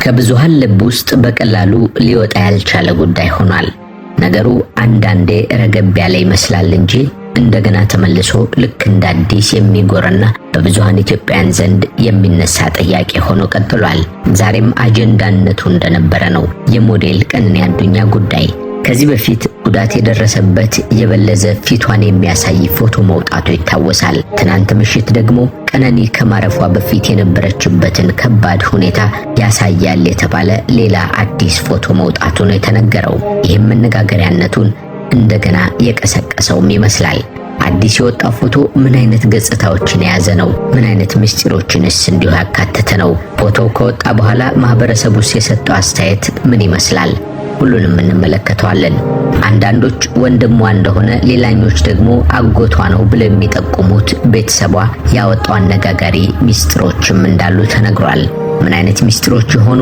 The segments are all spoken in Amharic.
ከብዙሃን ልብ ውስጥ በቀላሉ ሊወጣ ያልቻለ ጉዳይ ሆኗል። ነገሩ አንዳንዴ ረገብ ያለ ይመስላል እንጂ እንደገና ተመልሶ ልክ እንደ አዲስ የሚጎርና በብዙሃን ኢትዮጵያውያን ዘንድ የሚነሳ ጥያቄ ሆኖ ቀጥሏል። ዛሬም አጀንዳነቱ እንደነበረ ነው የሞዴል ቀነኒ አዱኛ ጉዳይ። ከዚህ በፊት ጉዳት የደረሰበት የበለዘ ፊቷን የሚያሳይ ፎቶ መውጣቱ ይታወሳል። ትናንት ምሽት ደግሞ ቀነኒ ከማረፏ በፊት የነበረችበትን ከባድ ሁኔታ ያሳያል የተባለ ሌላ አዲስ ፎቶ መውጣቱ ነው የተነገረው። ይህም መነጋገሪያነቱን እንደገና የቀሰቀሰውም ይመስላል። አዲስ የወጣው ፎቶ ምን አይነት ገጽታዎችን የያዘ ነው? ምን አይነት ምስጢሮችንስ እንዲሁ ያካተተ ነው? ፎቶው ከወጣ በኋላ ማህበረሰቡስ የሰጠው አስተያየት ምን ይመስላል? ሁሉንም እንመለከተዋለን። አንዳንዶች ወንድሟ እንደሆነ፣ ሌላኞች ደግሞ አጎቷ ነው ብለው የሚጠቁሙት ቤተሰቧ ያወጣው አነጋጋሪ ምስጢሮችም እንዳሉ ተነግሯል። ምን አይነት ምስጢሮች ይሆኑ?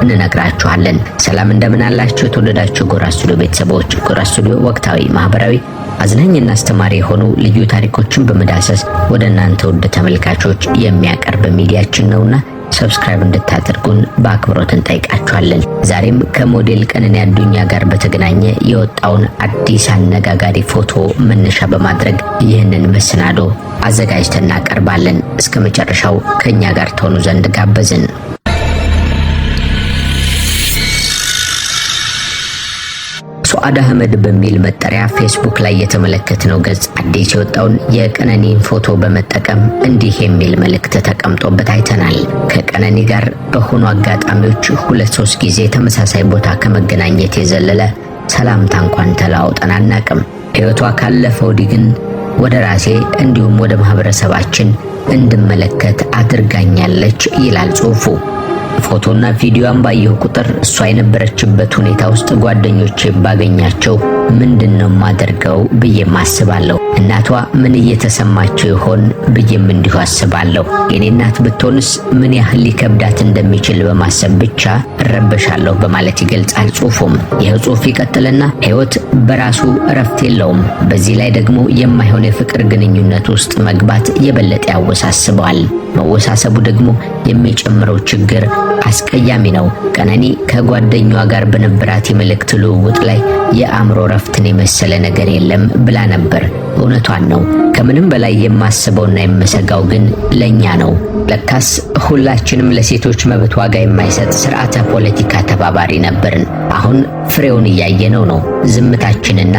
እንነግራችኋለን። ሰላም እንደምን አላችሁ የተወደዳችሁ ጎራ ስቱዲዮ ቤተሰቦች። ጎራ ስቱዲዮ ወቅታዊ፣ ማህበራዊ፣ አዝናኝና አስተማሪ የሆኑ ልዩ ታሪኮችን በመዳሰስ ወደ እናንተ ውድ ተመልካቾች የሚያቀርብ ሚዲያችን ነውና ሰብስክራይብ እንድታደርጉን በአክብሮት እንጠይቃችኋለን። ዛሬም ከሞዴል ቀነኒ አዱኛ ጋር በተገናኘ የወጣውን አዲስ አነጋጋሪ ፎቶ መነሻ በማድረግ ይህንን መሰናዶ አዘጋጅተን እናቀርባለን። እስከ መጨረሻው ከኛ ጋር ተሆኑ ዘንድ ጋበዝን። ሱአድ አህመድ በሚል መጠሪያ ፌስቡክ ላይ የተመለከትነው ገጽ አዲስ የወጣውን የቀነኒን ፎቶ በመጠቀም እንዲህ የሚል መልእክት ተቀምጦበት አይተናል። ከቀነኒ ጋር በሆኑ አጋጣሚዎች 2-3 ጊዜ ተመሳሳይ ቦታ ከመገናኘት የዘለለ ሰላምታ እንኳን ተለዋውጠን አናቅም። ሕይወቷ ካለፈ ወዲህ ግን ወደ ራሴ እንዲሁም ወደ ማህበረሰባችን እንድመለከት አድርጋኛለች ይላል ጽሑፉ። ፎቶና ቪዲዮን ባየሁ ቁጥር እሷ የነበረችበት ሁኔታ ውስጥ ጓደኞቼ ባገኛቸው ምንድነው ማደርገው ብዬም አስባለሁ። እናቷ ምን እየተሰማቸው ይሆን ብዬም እንዲሁ አስባለሁ። የኔ እናት ብትሆንስ ምን ያህል ሊከብዳት እንደሚችል በማሰብ ብቻ እረበሻለሁ በማለት ይገልጻል ጽሑፉም። ይህ ጽሑፍ ይቀጥልና ሕይወት በራሱ እረፍት የለውም። በዚህ ላይ ደግሞ የማይሆን የፍቅር ግንኙነት ውስጥ መግባት የበለጠ ያወሳስበዋል። መወሳሰቡ ደግሞ የሚጨምረው ችግር አስቀያሚ ነው። ቀነኒ ከጓደኛዋ ጋር በነበራት የመልእክት ልውውጥ ላይ የአእምሮ ረፍትን የመሰለ ነገር የለም ብላ ነበር። እውነቷን ነው። ከምንም በላይ የማስበውና የምሰጋው ግን ለኛ ነው። ለካስ ሁላችንም ለሴቶች መብት ዋጋ የማይሰጥ ስርዓተ ፖለቲካ ተባባሪ ነበርን። አሁን ፍሬውን እያየነው ነው። ዝምታችንና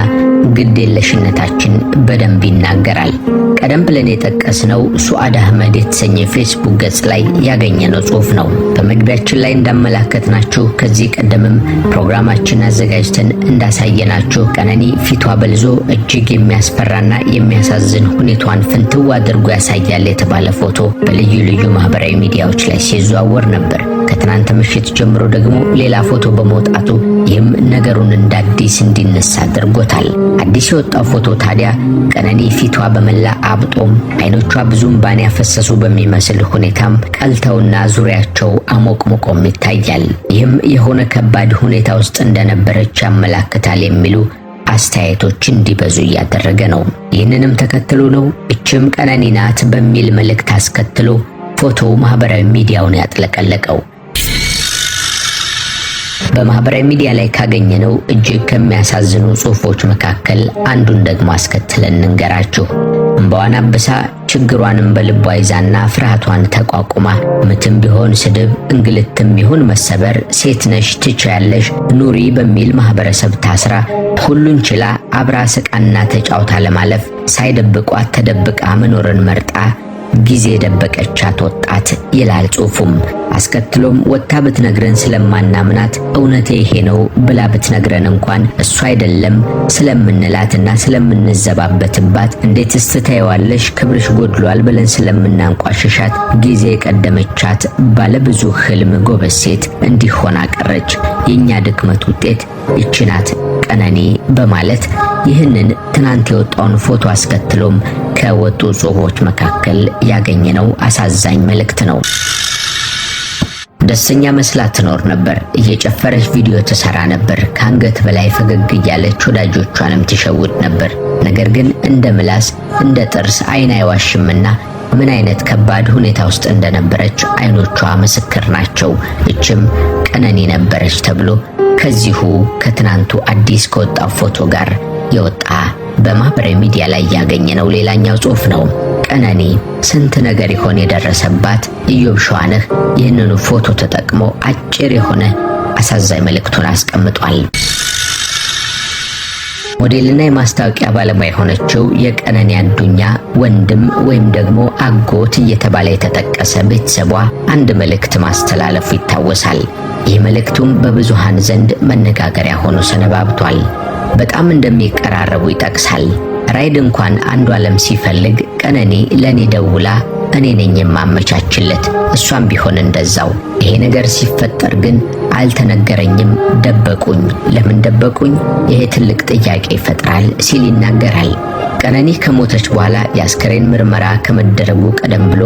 ግዴለሽነታችን በደንብ ይናገራል። ቀደም ብለን የጠቀስነው ሱአድ አህመድ የተሰኘ ፌስቡክ ገጽ ላይ ያገኘነው ጽሑፍ ነው። በመግቢያችን ላይ እንዳመላከትናችሁ ከዚህ ቀደምም ፕሮግራማችን አዘጋጅተን እንዳሳየናችሁ ቀነኒ ፊቷ በልዞ እጅግ የሚያስፈራና የሚያሳዝን ሁኔታዋን ፍንትው አድርጎ ያሳያል የተባለ ፎቶ በልዩ ልዩ ማህበራዊ ሚዲያዎች ላይ ሲዘዋወር ነበር። ከትናንት ምሽት ጀምሮ ደግሞ ሌላ ፎቶ በመውጣቱ ይህም ነገሩን እንደ አዲስ እንዲነሳ አድርጎታል። አዲስ የወጣው ፎቶ ታዲያ ቀነኒ ፊቷ በመላ አብጦም አይኖቿ ብዙ እንባን ያፈሰሱ በሚመስል ሁኔታም ቀልተውና ዙሪያቸው አሞቅሞቆም ይታያል። ይህም የሆነ ከባድ ሁኔታ ውስጥ እንደነበረች ያመላክታል የሚሉ አስተያየቶች እንዲበዙ እያደረገ ነው። ይህንንም ተከትሎ ነው እችም ቀነኒ ናት በሚል መልእክት አስከትሎ ፎቶው ማህበራዊ ሚዲያውን ያጥለቀለቀው። በማህበራዊ ሚዲያ ላይ ካገኘነው እጅግ ከሚያሳዝኑ ጽሑፎች መካከል አንዱን ደግሞ አስከትለን እንገራችሁ። እንባዋን አብሳ ችግሯንም በልቧ ይዛና ፍርሃቷን ተቋቁማ ምትም ቢሆን ስድብ፣ እንግልትም ቢሆን መሰበር፣ ሴት ነሽ ትችያለሽ ኑሪ በሚል ማህበረሰብ ታስራ ሁሉን ችላ አብራ ስቃና ተጫውታ ለማለፍ ሳይደብቋት ተደብቃ መኖርን መርጣ ጊዜ ደበቀቻት ወጣት ይላል ጽሑፉም። አስከትሎም ወጣ ብትነግረን ስለማናምናት እውነቴ ይሄ ነው ብላ ብትነግረን እንኳን እሱ አይደለም ስለምንላትና ስለምንዘባበትባት እንዴትስ ትተይዋለሽ ክብርሽ ጎድሏል ብለን ስለምናንቋሽሻት ጊዜ ቀደመቻት ባለብዙ ህልም ጎበዝ ሴት እንዲሆን አቀረች። የኛ ድክመት ውጤት ይህች ናት ቀነኒ በማለት ይህንን ትናንት የወጣውን ፎቶ አስከትሎም ከወጡ ጽሑፎች መካከል ያገኘነው አሳዛኝ መልእክት ነው። ደስተኛ መስላ ትኖር ነበር። እየጨፈረች ቪዲዮ ትሰራ ነበር። ከአንገት በላይ ፈገግ እያለች ወዳጆቿንም ትሸውድ ነበር። ነገር ግን እንደ ምላስ እንደ ጥርስ አይን አይዋሽምና ምን አይነት ከባድ ሁኔታ ውስጥ እንደነበረች አይኖቿ ምስክር ናቸው። እችም ቀነኒ ነበረች ተብሎ ከዚሁ ከትናንቱ አዲስ ከወጣው ፎቶ ጋር የወጣ በማህበራዊ ሚዲያ ላይ ያገኘነው ሌላኛው ጽሑፍ ነው። ቀነኒ ስንት ነገር ይሆን የደረሰባት? ኢዮብ ሸዋነህ ይህንኑ ፎቶ ተጠቅሞ አጭር የሆነ አሳዛኝ መልእክቱን አስቀምጧል። ሞዴልና የማስታወቂያ ባለሙያ የሆነችው የቀነኒ አዱኛ ወንድም ወይም ደግሞ አጎት እየተባለ የተጠቀሰ ቤተሰቧ አንድ መልእክት ማስተላለፉ ይታወሳል። ይህ መልእክቱም በብዙሃን ዘንድ መነጋገሪያ ሆኖ ሰነባብቷል። በጣም እንደሚቀራረቡ ይጠቅሳል። ራይድ እንኳን አንዷለም ሲፈልግ ቀነኒ ለኔ ደውላ እኔ ነኝ የማመቻችለት፣ እሷም ቢሆን እንደዛው። ይሄ ነገር ሲፈጠር ግን አልተነገረኝም፣ ደበቁኝ። ለምን ደበቁኝ? ይሄ ትልቅ ጥያቄ ይፈጥራል ሲል ይናገራል። ቀነኒ ከሞተች በኋላ የአስከሬን ምርመራ ከመደረጉ ቀደም ብሎ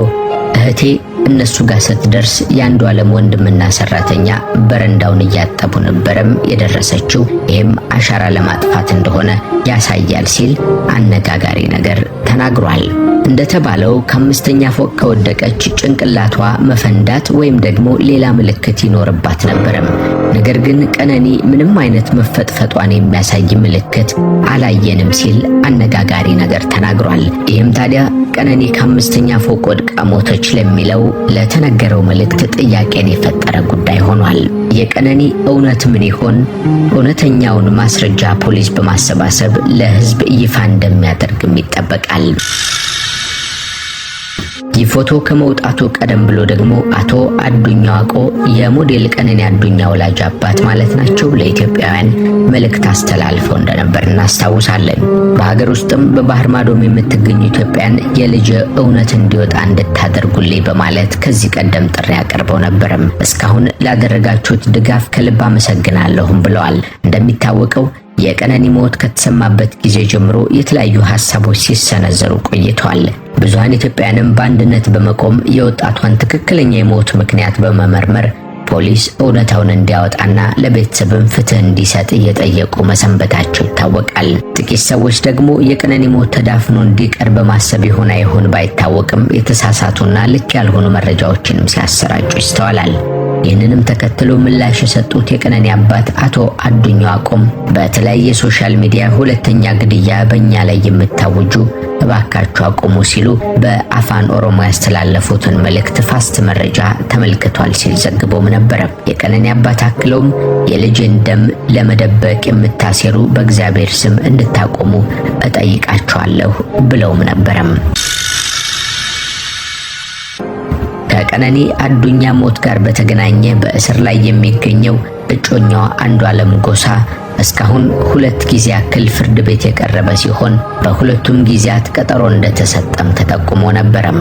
እህቴ እነሱ ጋር ስትደርስ የአንዷለም ወንድምና ሰራተኛ በረንዳውን እያጠቡ ነበረም የደረሰችው። ይህም አሻራ ለማጥፋት እንደሆነ ያሳያል ሲል አነጋጋሪ ነገር ተናግሯል። እንደተባለው ከአምስተኛ ፎቅ ከወደቀች ጭንቅላቷ መፈንዳት ወይም ደግሞ ሌላ ምልክት ይኖርባት ነበረም። ነገር ግን ቀነኒ ምንም አይነት መፈጥፈጧን የሚያሳይ ምልክት አላየንም ሲል አነጋጋሪ ነገር ተናግሯል። ይህም ታዲያ ቀነኒ ከአምስተኛ ፎቅ ወድቃ ሞተች ለሚለው ለተነገረው መልእክት ጥያቄን የፈጠረ ጉዳይ ሆኗል። የቀነኒ እውነት ምን ይሆን? እውነተኛውን ማስረጃ ፖሊስ በማሰባሰብ ለሕዝብ ይፋ እንደሚያደርግም ይጠበቃል። ይህ ፎቶ ከመውጣቱ ቀደም ብሎ ደግሞ አቶ አዱኛ ዋቆ የሞዴል ቀነኒ አዱኛ ወላጅ አባት ማለት ናቸው ለኢትዮጵያውያን መልእክት አስተላልፈው እንደነበር እናስታውሳለን። በሀገር ውስጥም በባህር ማዶም የምትገኙ ኢትዮጵያን የልጅ እውነት እንዲወጣ እንድታደርጉልኝ በማለት ከዚህ ቀደም ጥሪ አቅርበው ነበርም። እስካሁን ላደረጋችሁት ድጋፍ ከልብ አመሰግናለሁም ብለዋል። እንደሚታወቀው የቀነኒ ሞት ከተሰማበት ጊዜ ጀምሮ የተለያዩ ሐሳቦች ሲሰነዘሩ ቆይተዋል። ብዙሃን ኢትዮጵያውያንም በአንድነት በመቆም የወጣቷን ትክክለኛ የሞት ምክንያት በመመርመር ፖሊስ እውነታውን እንዲያወጣና ለቤተሰብም ፍትህ እንዲሰጥ እየጠየቁ መሰንበታቸው ይታወቃል። ጥቂት ሰዎች ደግሞ የቀነኒ ሞት ተዳፍኖ እንዲቀር በማሰብ ይሆን አይሆን ባይታወቅም የተሳሳቱና ልክ ያልሆኑ መረጃዎችንም ሲያሰራጩ ይስተዋላል። ይህንንም ተከትሎ ምላሽ የሰጡት የቀነኒ አባት አቶ አዱኛ ዋቆም በተለያየ ሶሻል ሚዲያ ሁለተኛ ግድያ በእኛ ላይ የምታውጁ እባካችሁ አቁሙ ሲሉ በአፋን ኦሮሞ ያስተላለፉትን መልእክት ፋስት መረጃ ተመልክቷል ሲል ዘግቦም ነበር። የቀነኒ አባት አክለውም የልጅን ደም ለመደበቅ የምታሴሩ በእግዚአብሔር ስም እንድታቆሙ እጠይቃችኋለሁ ብለውም ነበረም። ከቀነኒ አዱኛ ሞት ጋር በተገናኘ በእስር ላይ የሚገኘው እጮኛዋ አንዷለም ጎሳ እስካሁን 2 ጊዜ ያክል ፍርድ ቤት የቀረበ ሲሆን በሁለቱም ጊዜያት ቀጠሮ እንደተሰጠም ተጠቁሞ ነበረም።